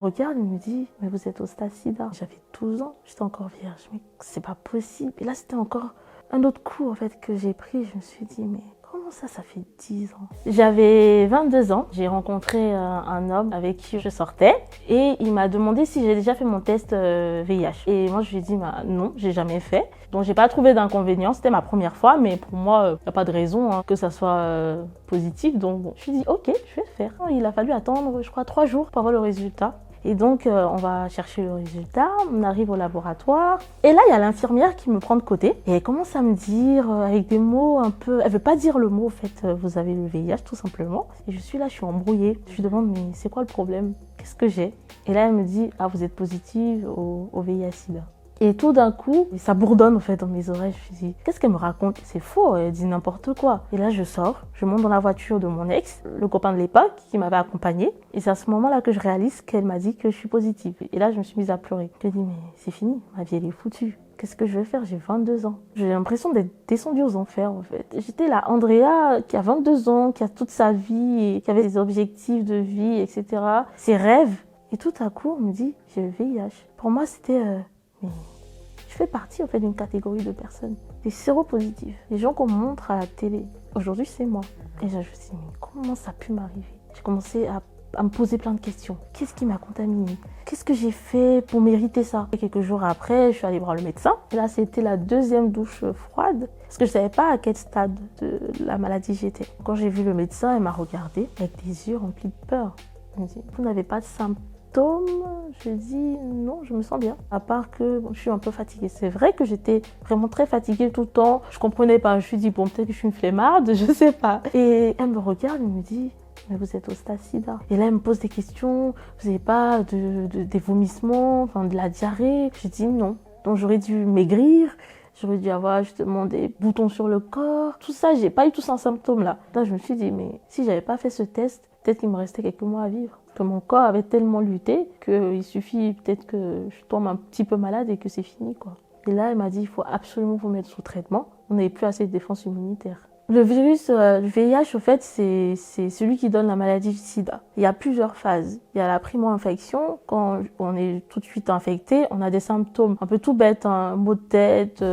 Regarde, il me dit, mais vous êtes au stade sida. J'avais 12 ans, j'étais encore vierge. Mais c'est pas possible. Et là, c'était encore un autre coup en fait que j'ai pris. Je me suis dit, mais comment ça fait 10 ans? J'avais 22 ans. J'ai rencontré un homme avec qui je sortais et il m'a demandé si j'ai déjà fait mon test VIH. Et moi, je lui ai dit, bah, non, j'ai jamais fait. Donc, j'ai pas trouvé d'inconvénient. C'était ma première fois, mais pour moi, il n'y a pas de raison que ça soit positif. Donc, bon, je lui ai dit, ok, je vais le faire. Il a fallu attendre, je crois, 3 jours pour avoir le résultat. Et donc, on va chercher le résultat, on arrive au laboratoire. Et là, il y a l'infirmière qui me prend de côté. Et elle commence à me dire, avec des mots un peu... Elle veut pas dire le mot, en fait, vous avez le VIH, tout simplement. Et je suis là, je suis embrouillée. Je lui demande, mais c'est quoi le problème? Qu'est-ce que j'ai? Et là, elle me dit, ah, vous êtes positive au VIH-Sida. Et tout d'un coup, ça bourdonne en fait dans mes oreilles. Je me dis, qu'est-ce qu'elle me raconte? C'est faux, elle dit n'importe quoi. Et là, je sors, je monte dans la voiture de mon ex, le copain de l'époque, qui m'avait accompagnée. Et c'est à ce moment-là que je réalise qu'elle m'a dit que je suis positive. Et là, je me suis mise à pleurer. Je me dis, mais c'est fini, ma vie elle est foutue. Qu'est-ce que je vais faire? J'ai 22 ans. J'ai l'impression d'être descendue aux enfers, en fait. J'étais la Andrea qui a 22 ans, qui a toute sa vie, et qui avait des objectifs de vie, etc. Ses rêves. Et tout à coup, on me dit, j'ai le VIH. Pour moi, c'était... mais je fais partie en fait d'une catégorie de personnes, des séropositifs, des gens qu'on montre à la télé. Aujourd'hui, c'est moi. Et là, je me suis dit, mais comment ça a pu m'arriver? J'ai commencé à me poser plein de questions. Qu'est-ce qui m'a contaminée? Qu'est-ce que j'ai fait pour mériter ça? Et quelques jours après, je suis allée voir le médecin. Et là, c'était la deuxième douche froide, parce que je ne savais pas à quel stade de la maladie j'étais. Quand j'ai vu le médecin, elle m'a regardée avec des yeux remplis de peur. Elle me dit, vous n'avez pas de symptômes? Je dis non, je me sens bien. À part que je suis un peu fatiguée. C'est vrai que j'étais vraiment très fatiguée tout le temps. Je comprenais pas. Je me suis dit bon, peut-être que je suis une flemmarde, je sais pas. Et elle me regarde, elle me dit mais vous êtes au stade sida. Et là, elle me pose des questions. Vous n'avez pas des vomissements, enfin de la diarrhée? Je dis non. Donc j'aurais dû maigrir. J'aurais dû avoir justement des boutons sur le corps. Tout ça, j'ai pas eu tous ces symptômes-là. Là, je me suis dit, mais si j'avais pas fait ce test, peut-être qu'il me restait quelques mois à vivre. Que mon corps avait tellement lutté qu'il suffit peut-être que je tombe un petit peu malade et que c'est fini, quoi. Et là, elle m'a dit, il faut absolument vous mettre sous traitement. On n'avait plus assez de défense immunitaire. Le virus, le VIH, au fait, c'est celui qui donne la maladie du sida. Il y a plusieurs phases. Il y a la primo-infection. Quand on est tout de suite infecté, on a des symptômes un peu tout bêtes, hein, maux de tête,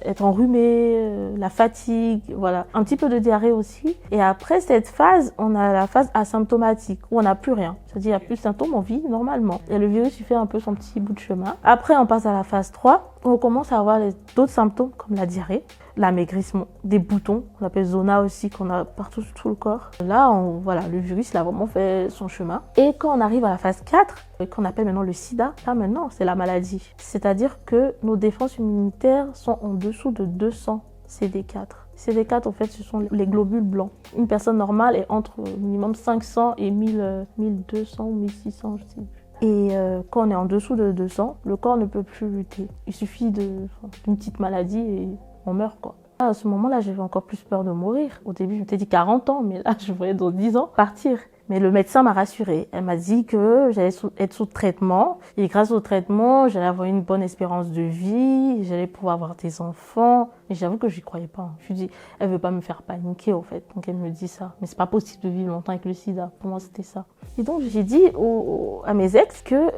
être enrhumé, la fatigue, voilà. Un petit peu de diarrhée aussi. Et après cette phase, on a la phase asymptomatique, où on n'a plus rien. C'est-à-dire, il n'y a plus de symptômes, on vit normalement. Et le virus, il fait un peu son petit bout de chemin. Après, on passe à la phase 3, où on commence à avoir d'autres symptômes, comme la diarrhée, l'amaigrissement, des boutons, qu'on appelle zona aussi, qu'on a partout sur tout le corps. Là, voilà, le virus, il a vraiment fait son chemin. Et quand on arrive à la phase 4, qu'on appelle maintenant le sida, là maintenant, c'est la maladie. C'est-à-dire que nos défenses immunitaires sont en dessous de 200 CD4. CD4, en fait, ce sont les globules blancs. Une personne normale est entre minimum 500 et 1200 ou 1600, je sais plus. Et quand on est en dessous de 200, le corps ne peut plus lutter. Il suffit d'une petite maladie et on meurt, quoi. À ce moment-là, j'avais encore plus peur de mourir. Au début, je m'étais dit 40 ans, mais là, je voyais dans 10 ans partir. Mais le médecin m'a rassurée. Elle m'a dit que j'allais être sous traitement. Et grâce au traitement, j'allais avoir une bonne espérance de vie. J'allais pouvoir avoir des enfants. Mais j'avoue que j'y croyais pas. Je me dis, elle veut pas me faire paniquer, au fait. Donc elle me dit ça. Mais c'est pas possible de vivre longtemps avec le sida. Pour moi, c'était ça. Et donc, j'ai dit à mes ex que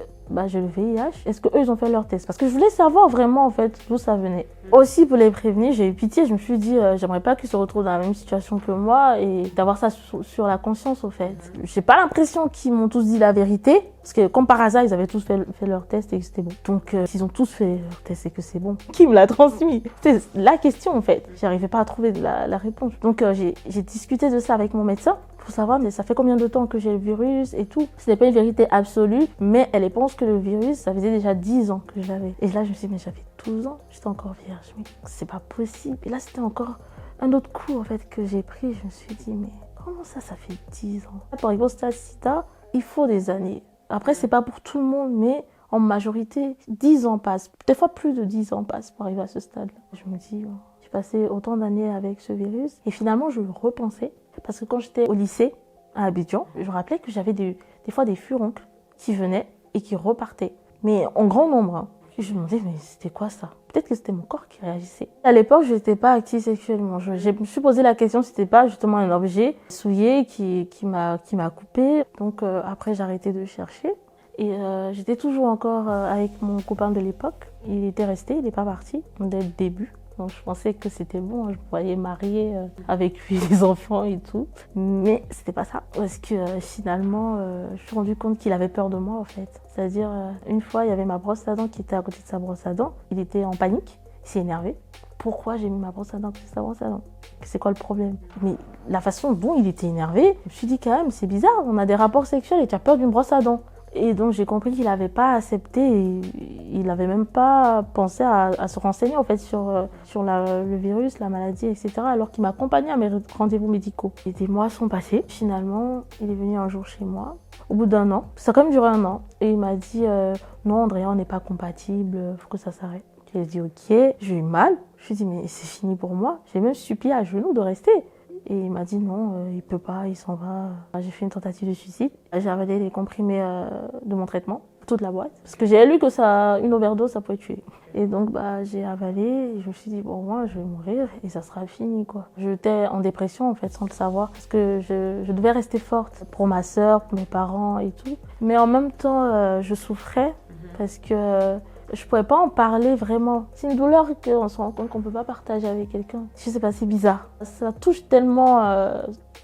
j'ai le VIH. Est-ce qu'eux, ils ont fait leur test? Parce que je voulais savoir vraiment, en fait, d'où ça venait. Aussi, pour les prévenir, j'ai eu pitié. Je me suis dit, j'aimerais pas qu'ils se retrouvent dans la même situation que moi et d'avoir ça sur la conscience, au fait. J'ai pas l'impression qu'ils m'ont tous dit la vérité. Parce que, comme par hasard, ils avaient tous fait leur test et que c'était bon. Donc, s'ils ont tous fait leur test et que c'est bon, qui me l'a transmis? C'est la question, en fait. J'arrivais pas à trouver la réponse. Donc, j'ai discuté de ça avec mon médecin pour savoir, mais ça fait combien de temps que j'ai le virus et tout. Ce n'est pas une vérité absolue, mais elle pense que le virus, ça faisait déjà 10 ans que je l'avais. Et là, je me suis dit, mais j'avais 12 ans, j'étais encore vierge. Mais c'est pas possible. Et là, c'était encore un autre coup, en fait, que j'ai pris. Je me suis dit, mais comment ça fait 10 ans? Pour arriver au stade sida, il faut des années. Après, c'est pas pour tout le monde, mais en majorité, 10 ans passent. Des fois, plus de 10 ans passent pour arriver à ce stade-là. Je me dis, j'ai passé autant d'années avec ce virus. Et finalement, je le repensais. Parce que quand j'étais au lycée, à Abidjan, je me rappelais que j'avais des fois des furoncles qui venaient et qui repartaient. Mais en grand nombre. Hein. Et je me demandais, mais c'était quoi ça? Peut-être que c'était mon corps qui réagissait. À l'époque, je n'étais pas active sexuellement. Je me suis posé la question si c'était pas justement un objet souillé qui m'a coupé. Donc après, j'ai arrêté de chercher. Et j'étais toujours encore avec mon copain de l'époque. Il était resté, il n'est pas parti dès le début. Donc je pensais que c'était bon, je me voyais mariée avec lui, les enfants et tout. Mais c'était pas ça. Parce que finalement, je me suis rendu compte qu'il avait peur de moi en fait. C'est-à-dire, une fois, il y avait ma brosse à dents qui était à côté de sa brosse à dents. Il était en panique, il s'est énervé. Pourquoi j'ai mis ma brosse à dents à côté de sa brosse à dents? C'est quoi le problème? Mais la façon dont il était énervé, je me suis dit quand même, c'est bizarre, on a des rapports sexuels et tu as peur d'une brosse à dents. Et donc j'ai compris qu'il n'avait pas accepté, et il n'avait même pas pensé à se renseigner en fait sur le virus, la maladie, etc. Alors qu'il m'accompagnait à mes rendez-vous médicaux. Et des mois sont passés. Finalement, il est venu un jour chez moi, au bout d'un an. Ça a quand même duré un an. Et il m'a dit non Andrea, on n'est pas compatibles, faut que ça s'arrête. J'ai dit ok, j'ai eu mal. Je lui ai dit mais c'est fini pour moi. J'ai même supplié à genoux de rester. Et il m'a dit non, il peut pas, il s'en va. J'ai fait une tentative de suicide. J'ai avalé les comprimés de mon traitement, toute la boîte. Parce que j'ai lu que une overdose, ça pouvait tuer. Et donc j'ai avalé et je me suis dit bon moi je vais mourir et ça sera fini quoi. J'étais en dépression en fait sans le savoir. Parce que je devais rester forte pour ma sœur, pour mes parents et tout. Mais en même temps je souffrais parce que je pouvais pas en parler vraiment. C'est une douleur qu'on se rend compte qu'on peut pas partager avec quelqu'un. Je sais pas, c'est bizarre. Ça touche tellement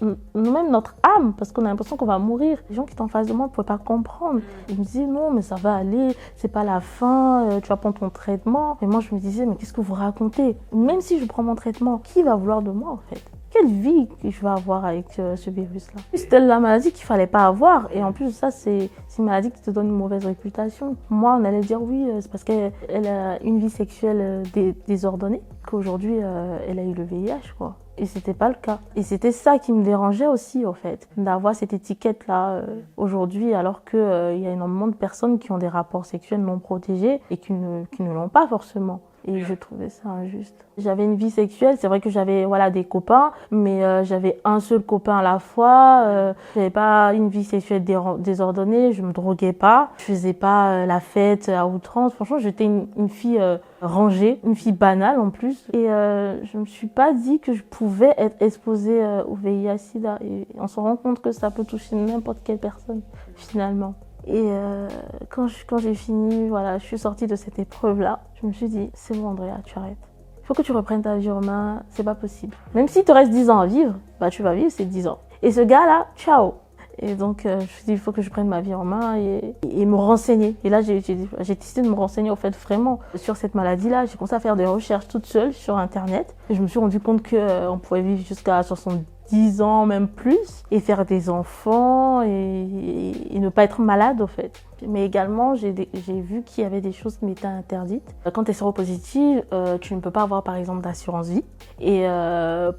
nous-mêmes notre âme parce qu'on a l'impression qu'on va mourir. Les gens qui étaient en face de moi ne pouvaient pas comprendre. Ils me disaient non mais ça va aller, c'est pas la fin, tu vas prendre ton traitement. Et moi je me disais mais qu'est-ce que vous racontez? Même si je prends mon traitement, qui va vouloir de moi en fait? Quelle vie que je vais avoir avec ce virus-là? C'était la maladie qu'il fallait pas avoir. Et en plus de ça, c'est une maladie qui te donne une mauvaise réputation. Moi, on allait dire oui, c'est parce qu'elle a une vie sexuelle désordonnée qu'aujourd'hui, elle a eu le VIH, quoi. Et c'était pas le cas. Et c'était ça qui me dérangeait aussi, en fait, d'avoir cette étiquette-là aujourd'hui, alors qu'il y a énormément de personnes qui ont des rapports sexuels non protégés et qui ne l'ont pas forcément. Et je trouvais ça injuste. J'avais une vie sexuelle, c'est vrai que j'avais des copains, mais j'avais un seul copain à la fois. J'avais pas une vie sexuelle désordonnée, je me droguais pas, je faisais pas la fête à outrance. Franchement, j'étais une fille rangée, une fille banale en plus. Et je me suis pas dit que je pouvais être exposée au VIH/SIDA. Et on se rend compte que ça peut toucher n'importe quelle personne finalement. Et quand j'ai fini, je suis sortie de cette épreuve-là, je me suis dit, c'est bon Andrea, tu arrêtes. Il faut que tu reprennes ta vie en main, c'est pas possible. Même si te reste 10 ans à vivre, tu vas vivre ces 10 ans. Et ce gars-là, ciao. Et donc, je me suis dit, il faut que je prenne ma vie en main et me renseigner. Et là, j'ai décidé de me renseigner, en fait, vraiment sur cette maladie-là. J'ai commencé à faire des recherches toute seule sur Internet. Et je me suis rendu compte qu'on pouvait vivre jusqu'à 70 ans, même plus, et faire des enfants et ne pas être malade, en fait. Mais également, j'ai vu qu'il y avait des choses qui m'étaient interdites. Quand tu es séropositive, tu ne peux pas avoir, par exemple, d'assurance vie. Et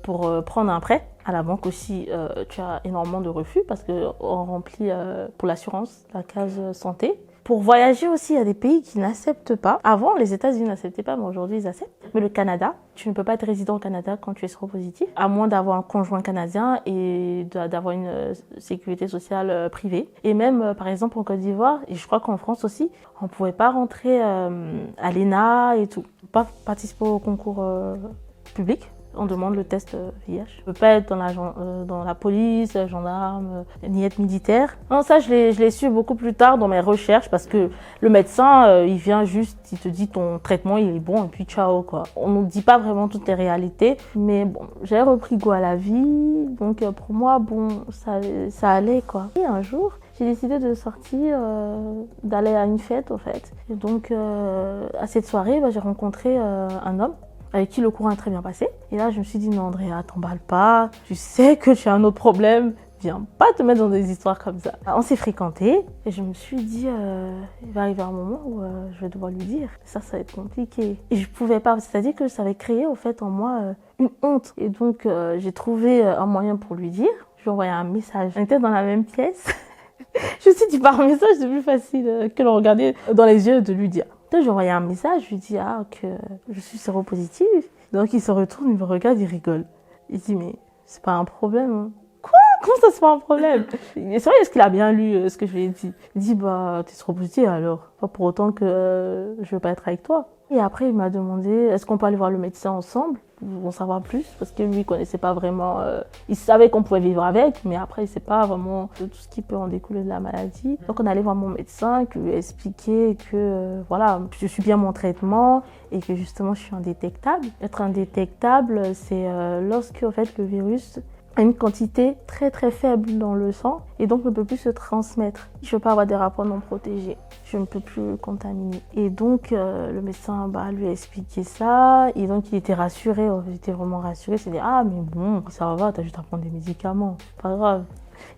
pour prendre un prêt, à la banque aussi, tu as énormément de refus parce qu'on remplit pour l'assurance la case santé. Pour voyager aussi, il y a des pays qui n'acceptent pas. Avant, les États-Unis n'acceptaient pas, mais aujourd'hui, ils acceptent. Mais le Canada, tu ne peux pas être résident au Canada quand tu es séropositif, à moins d'avoir un conjoint canadien et d'avoir une sécurité sociale privée. Et même, par exemple, en Côte d'Ivoire, et je crois qu'en France aussi, on ne pouvait pas rentrer à l'ENA et tout. Pas participer au concours public. On demande le test VIH. Je ne peux pas être dans la police, gendarme, ni être militaire. Non, ça, je l'ai su beaucoup plus tard dans mes recherches parce que le médecin, il vient juste, il te dit ton traitement, il est bon et puis ciao, quoi. On ne nous dit pas vraiment toutes les réalités. Mais bon, j'ai repris goût à la vie. Donc pour moi, bon, ça allait, quoi. Et un jour, j'ai décidé de sortir, d'aller à une fête, en fait. Et donc, à cette soirée, j'ai rencontré un homme avec qui le courant est très bien passé. Et là, je me suis dit, non, Andrea, t'emballe pas. Tu sais que tu as un autre problème. Viens pas te mettre dans des histoires comme ça. On s'est fréquentés et je me suis dit, il va arriver un moment où je vais devoir lui dire. Ça va être compliqué. Et je pouvais pas, c'est-à-dire que ça avait créé, au fait, en moi, une honte. Et donc, j'ai trouvé un moyen pour lui dire. Je lui ai envoyé un message. On était dans la même pièce. Je me suis dit, par message, c'est plus facile que de le regarder dans les yeux et de lui dire. Donc, j'ai envoyé un message, je lui dis que je suis séropositive. Donc, il se retourne, il me regarde, il rigole. Il dit, mais c'est pas un problème. Hein. Quoi? Comment ça se fait un problème? Et c'est vrai, est-ce qu'il a bien lu ce que je lui ai dit? Il dit, bah, t'es séropositive alors. Pas pour autant que je veux pas être avec toi. Et après, il m'a demandé, est-ce qu'on peut aller voir le médecin ensemble pour en savoir plus? Parce que lui, il connaissait pas vraiment. Il savait qu'on pouvait vivre avec, mais après, il sait pas vraiment de tout ce qui peut en découler de la maladie. Donc, on allait voir mon médecin, qui lui a expliqué que, voilà, je suis bien mon traitement et que justement, je suis indétectable. Être indétectable, c'est lorsque, en fait, le virus a une quantité très très faible dans le sang et donc ne peut plus se transmettre. Je ne peux pas avoir des rapports non protégés, je ne peux plus le contaminer. Et donc le médecin lui a expliqué ça et donc il était rassuré, il était vraiment rassuré, c'est dit ah mais bon ça va, t'as juste à prendre des médicaments, pas grave.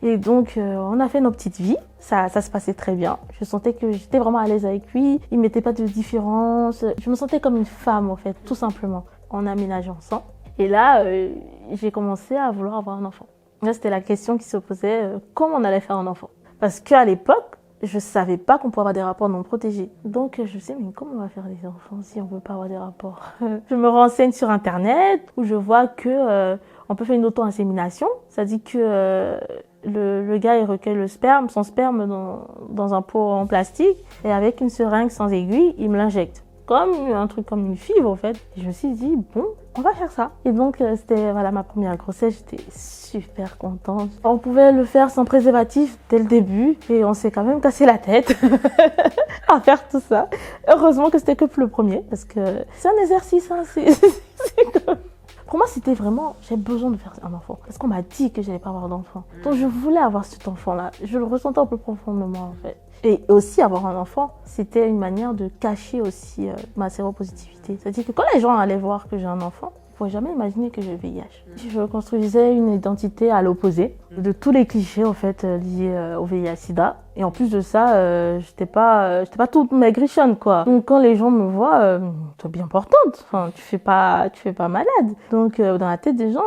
Et donc on a fait nos petites vies, ça se passait très bien. Je sentais que j'étais vraiment à l'aise avec lui, il ne mettait pas de différence, je me sentais comme une femme en fait, tout simplement. On a aménagé ensemble. Et là, j'ai commencé à vouloir avoir un enfant. Là, c'était la question qui se posait, comment on allait faire un enfant? Parce qu'à l'époque, je ne savais pas qu'on pouvait avoir des rapports non protégés. Donc, je me disais, mais comment on va faire des enfants si on ne peut pas avoir des rapports? Je me renseigne sur Internet, où je vois que on peut faire une auto-insémination. Ça dit que le gars, il recueille le sperme, son sperme dans un pot en plastique, et avec une seringue sans aiguille, il me l'injecte. Comme un truc comme une fibre en fait. Et je me suis dit, bon, on va faire ça. Et donc, c'était ma première grossesse, j'étais super contente. On pouvait le faire sans préservatif dès le début et on s'est quand même cassé la tête à faire tout ça. Heureusement que c'était que pour le premier parce que c'est un exercice, hein, Pour moi, c'était vraiment, j'ai besoin de faire un enfant. Parce qu'on m'a dit que j'allais pas avoir d'enfant. Donc, je voulais avoir cet enfant-là. Je le ressentais un peu profondément, en fait. Et aussi, avoir un enfant, c'était une manière de cacher aussi ma séropositivité. C'est-à-dire que quand les gens allaient voir que j'ai un enfant, ils ne pouvaient jamais imaginer que j'ai le VIH. Je construisais une identité à l'opposé de tous les clichés, en fait, liés au VIH-Sida. Et en plus de ça, j'étais pas toute maigrichonne, quoi. Donc, quand les gens me voient, t'es bien portante. Enfin, tu fais pas malade. Donc, dans la tête des gens,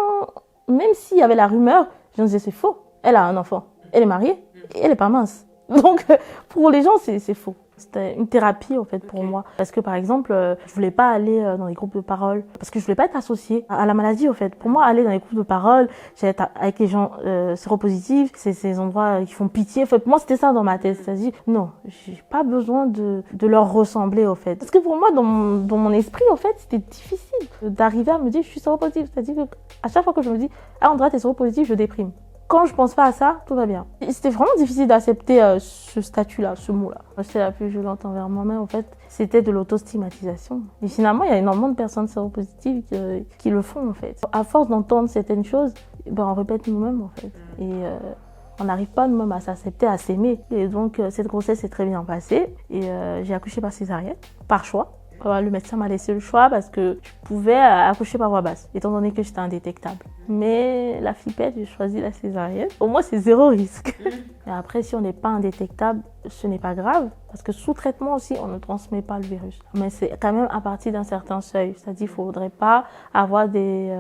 même s'il y avait la rumeur, je me disais, c'est faux. Elle a un enfant. Elle est mariée et elle est pas mince. Donc, pour les gens, c'est faux. C'était une thérapie, en fait, pour moi. Parce que, par exemple, je voulais pas aller dans les groupes de parole. Parce que je voulais pas être associée à la maladie, en fait. Pour moi, aller dans les groupes de parole, j'allais être avec les gens séropositifs, c'est ces endroits qui font pitié. En fait, pour moi, c'était ça dans ma tête. C'est-à-dire, non, j'ai pas besoin de leur ressembler, en fait. Parce que pour moi, dans mon esprit, en fait, c'était difficile d'arriver à me dire, je suis séropositive. C'est-à-dire qu'à chaque fois que je me dis, ah, Andrea, t'es séropositive, je déprime. Quand je pense pas à ça, tout va bien. C'était vraiment difficile d'accepter ce statut-là, ce mot-là. J'étais la plus violente envers moi-même, en fait. C'était de l'autostigmatisation. Et finalement, il y a énormément de personnes séropositives qui le font, en fait. À force d'entendre certaines choses, on répète nous-mêmes, en fait. Et on n'arrive pas nous-mêmes à s'accepter, à s'aimer. Et donc, cette grossesse s'est très bien passée. Et j'ai accouché par césarienne, par choix. Le médecin m'a laissé le choix parce que je pouvais accoucher par voie basse, étant donné que j'étais indétectable. Mais la flippette, j'ai choisi la césarienne. Au moins, c'est zéro risque. Et après, si on n'est pas indétectable, ce n'est pas grave. Parce que sous traitement aussi, on ne transmet pas le virus. Mais c'est quand même à partir d'un certain seuil. C'est-à-dire qu'il ne faudrait pas avoir des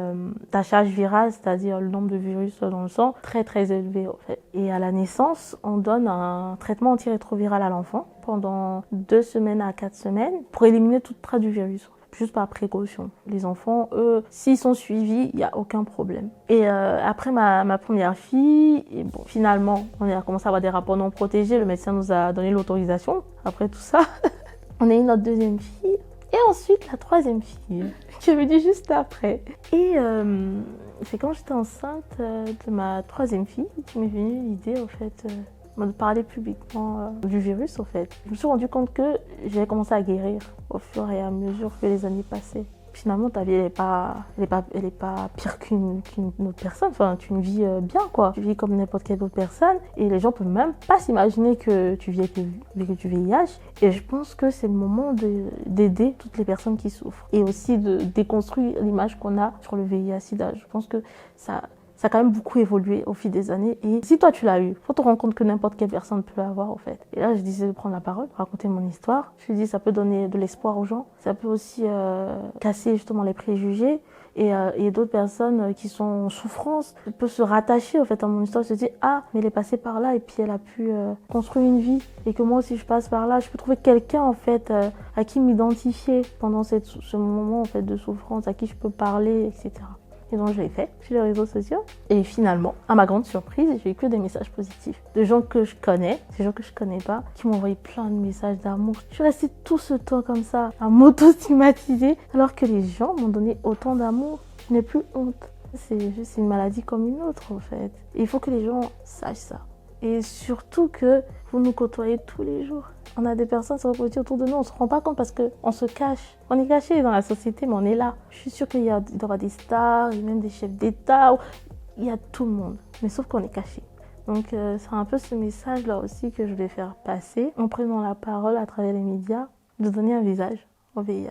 tachages virales, c'est-à-dire le nombre de virus dans le sang, très très élevé en fait. Et à la naissance, on donne un traitement antirétroviral à l'enfant pendant 2 semaines à 4 semaines pour éliminer toute trace du virus. Juste par précaution. Les enfants, eux, s'ils sont suivis, il n'y a aucun problème. Et après ma première fille, et bon, finalement, on a commencé à avoir des rapports non protégés. Le médecin nous a donné l'autorisation. Après tout ça, on a eu notre deuxième fille. Et ensuite, la troisième fille, qui est venue juste après. Et c'est quand j'étais enceinte de ma troisième fille qui m'est venue l'idée, en fait, de parler publiquement du virus, en fait. Je me suis rendu compte que j'avais commencé à guérir au fur et à mesure que les années passaient. Finalement, ta vie, elle est pas pire qu'une autre personne. Enfin, tu vis bien, quoi. Tu vis comme n'importe quelle autre personne. Et les gens peuvent même pas s'imaginer que tu vis avec du VIH. Et je pense que c'est le moment d'aider toutes les personnes qui souffrent. Et aussi de déconstruire l'image qu'on a sur le VIH-Sida. Je pense que ça a quand même beaucoup évolué au fil des années. Et si toi, tu l'as eu, faut te rendre compte que n'importe quelle personne peut l'avoir, en fait. Et là, je disais de prendre la parole, raconter mon histoire. Je me dis, ça peut donner de l'espoir aux gens. Ça peut aussi casser justement les préjugés. Et d'autres personnes qui sont en souffrance peuvent se rattacher, en fait, à mon histoire. Se dire, ah, mais elle est passée par là et puis elle a pu construire une vie. Et que moi aussi, je passe par là. Je peux trouver quelqu'un, en fait, à qui m'identifier pendant ce moment, en fait, de souffrance, à qui je peux parler, etc. Et donc, je l'ai fait sur les réseaux sociaux. Et finalement, à ma grande surprise, j'ai eu que des messages positifs. De gens que je connais, des gens que je connais pas, qui m'ont envoyé plein de messages d'amour. Je suis restée tout ce temps comme ça, à m'auto-stigmatiser, alors que les gens m'ont donné autant d'amour. Je n'ai plus honte. C'est juste une maladie comme une autre, en fait. Et il faut que les gens sachent ça. Et surtout que vous nous côtoyez tous les jours. On a des personnes qui sont reproduites autour de nous, on ne se rend pas compte parce qu'on se cache. On est caché dans la société, mais on est là. Je suis sûre qu'il y aura des stars, et même des chefs d'État. Il y a tout le monde, mais sauf qu'on est caché. Donc c'est un peu ce message-là aussi que je vais faire passer en prenant la parole à travers les médias, de donner un visage au VIH.